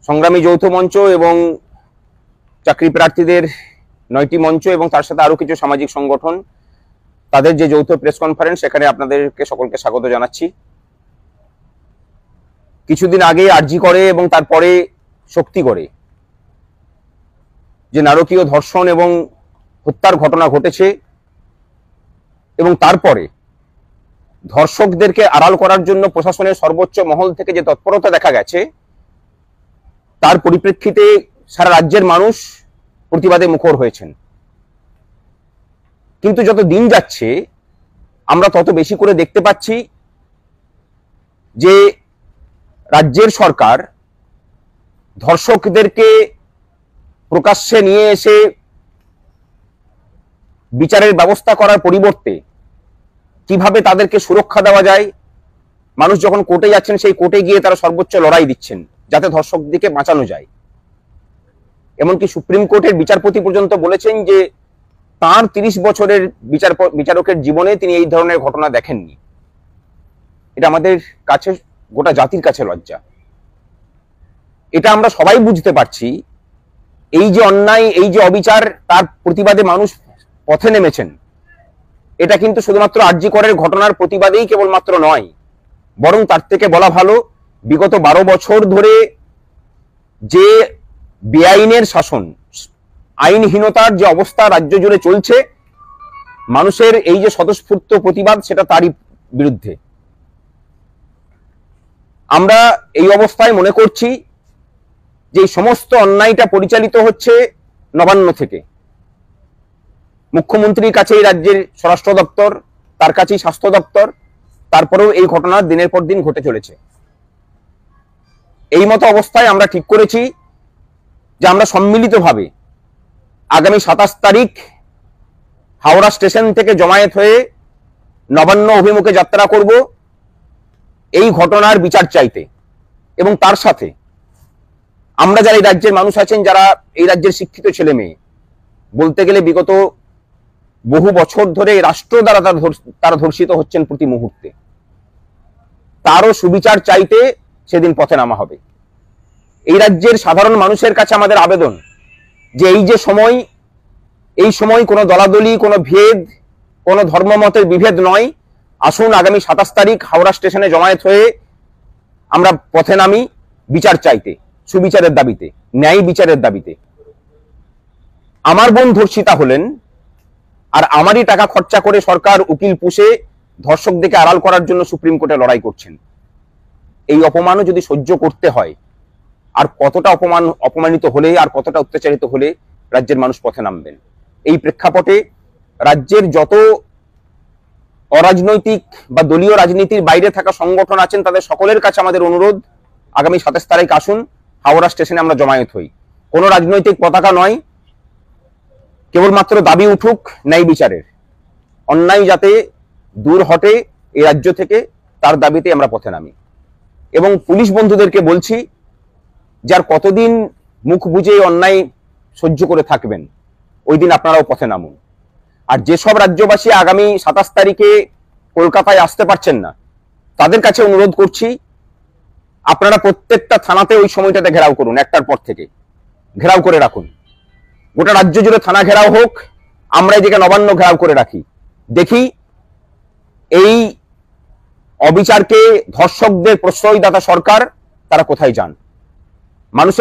সংগ্রামী যৌথ মঞ্চ এবং চাকরি প্রার্থীদের 9টি মঞ্চ এবং তার সাথে আরো কিছু সামাজিক সংগঠন তাদের যে যৌথ প্রেস কনফারেন্স, সেখানে আপনাদেরকে সকলকে স্বাগত জানাচ্ছি। কিছুদিন আগে আরজি করে এবং তারপরে শক্তিগড়ে যে নারকীয় ধর্ষণ এবং হত্যার ঘটনা ঘটেছে এবং তারপরে ধর্ষকদেরকে আড়াল করার জন্য প্রশাসনের সর্বোচ্চ মহল থেকে যে তৎপরতা দেখা গেছে, তার পরিপ্রেক্ষিতে সারা রাজ্যের মানুষ প্রতিবাদে মুখর হয়েছেন। কিন্তু যত দিন যাচ্ছে আমরা তত বেশি করে দেখতে পাচ্ছি যে রাজ্যের সরকার ধর্ষকদেরকে প্রকাশ্যে নিয়ে এসে বিচারের ব্যবস্থা করার পরিবর্তে কিভাবে তাদেরকে সুরক্ষা দেওয়া যায়, মানুষ যখন কোর্টে যাচ্ছেন সেই কোর্টে গিয়ে তারা সর্বোচ্চ লড়াই দিচ্ছেন যাতে ধর্ষকদেরকে বাঁচানো যায়। এমনকি সুপ্রিম কোর্টের বিচারপতি পর্যন্ত বলেছেন যে তার 30 বছরের বিচারকের জীবনে তিনি এই ধরনের ঘটনা দেখেননি। এটা আমাদের কাছে, গোটা জাতির কাছে লজ্জা। এটা আমরা সবাই বুঝতে পারছি। এই যে অন্যায়, এই যে অবিচার, তার প্রতিবাদে মানুষ পথে নেমেছেন। এটা কিন্তু শুধুমাত্র আরজি করের ঘটনার প্রতিবাদেই কেবলমাত্র নয়, বরং তার থেকে বলা ভালো বিগত 12 বছর ধরে যে বেআইনের শাসন, আইনহীনতার যে অবস্থা রাজ্য জুড়ে চলছে, মানুষের এই যে স্বতঃস্ফূর্ত প্রতিবাদ, সেটা তারই বিরুদ্ধে। আমরা এই অবস্থায় মনে করছি যে সমস্ত অন্যায়টা পরিচালিত হচ্ছে নবান্ন থেকে। মুখ্যমন্ত্রীর কাছেই রাজ্যের স্বরাষ্ট্র দপ্তর, তার কাছেই স্বাস্থ্য দপ্তর, তারপরেও এই ঘটনা দিনের পর দিন ঘটে চলেছে। এই মতো অবস্থায় আমরা ঠিক করেছি যে আমরা সম্মিলিতভাবে আগামী 27 তারিখ হাওড়া স্টেশন থেকে জমায়েত হয়ে নবান্ন অভিমুখে যাত্রা করব এই ঘটনার বিচার চাইতে। এবং তার সাথে আমরা যারা এই রাজ্যের মানুষ আছেন, যারা এই রাজ্যের শিক্ষিত ছেলে মেয়ে, বলতে গেলে বিগত বহু বছর ধরে রাষ্ট্র দ্বারা তারা ধর্ষিত হচ্ছেন প্রতি মুহূর্তে, তারও সুবিচার চাইতে সেদিন পথে নামা হবে। এই রাজ্যের সাধারণ মানুষের কাছে আমাদের আবেদন যে এই সময় কোনো দলাদলি, কোনো ভেদ, কোনো ধর্মমতের বিভেদ নয়। আসুন আগামী 27 তারিখ হাওড়া স্টেশনে জমায়েত হয়ে আমরা পথে নামি বিচার চাইতে, সুবিচারের দাবিতে, ন্যায় বিচারের দাবিতে। আমার বোন ধর্ষিতা হলেন, আর আমারই টাকা খরচা করে সরকার উকিল পুষে ধর্ষকদেরকে আড়াল করার জন্য সুপ্রিম কোর্টে লড়াই করছেন। এই অপমানও যদি সহ্য করতে হয়, আর কতটা অপমানিত হলে, আর কতটা অত্যাচারিত হলে রাজ্যের মানুষ পথে নামবেন। এই প্রেক্ষাপটে রাজ্যের যত অরাজনৈতিক বা দলীয় রাজনীতির বাইরে থাকা সংগঠন আছেন, তাদের সকলের কাছে আমাদের অনুরোধ, আগামী 27 তারিখ আসুন হাওড়া স্টেশনে আমরা জমায়েত হই। কোনো রাজনৈতিক পতাকা নয়, কেবলমাত্র দাবি উঠুক ন্যায় বিচারের, অন্যায় যাতে দূর হটে এই রাজ্য থেকে, তার দাবিতে আমরা পথে নামি। এবং পুলিশ বন্ধুদেরকে বলছি, যার কতদিন মুখ বুজে অন্যায় সহ্য করে থাকবেন, ওই দিন আপনারাও পথে নামুন। আর যেসব রাজ্যবাসী আগামী 27 তারিখে কলকাতায় আসতে পারছেন না, তাদের কাছে অনুরোধ করছি, আপনারা প্রত্যেকটা থানাতে ওই সময়টাতে ঘেরাও করুন। 1টার পর থেকে ঘেরাও করে রাখুন। গোটা রাজ্য জুড়ে থানা ঘেরাও হোক, আমরা এদিকে নবান্ন ঘেরাও করে রাখি। দেখি এই অবিচারকে ধর্ষকদের প্রশ্রয়দাতা সরকার তারা কোথায় যান। মানুষের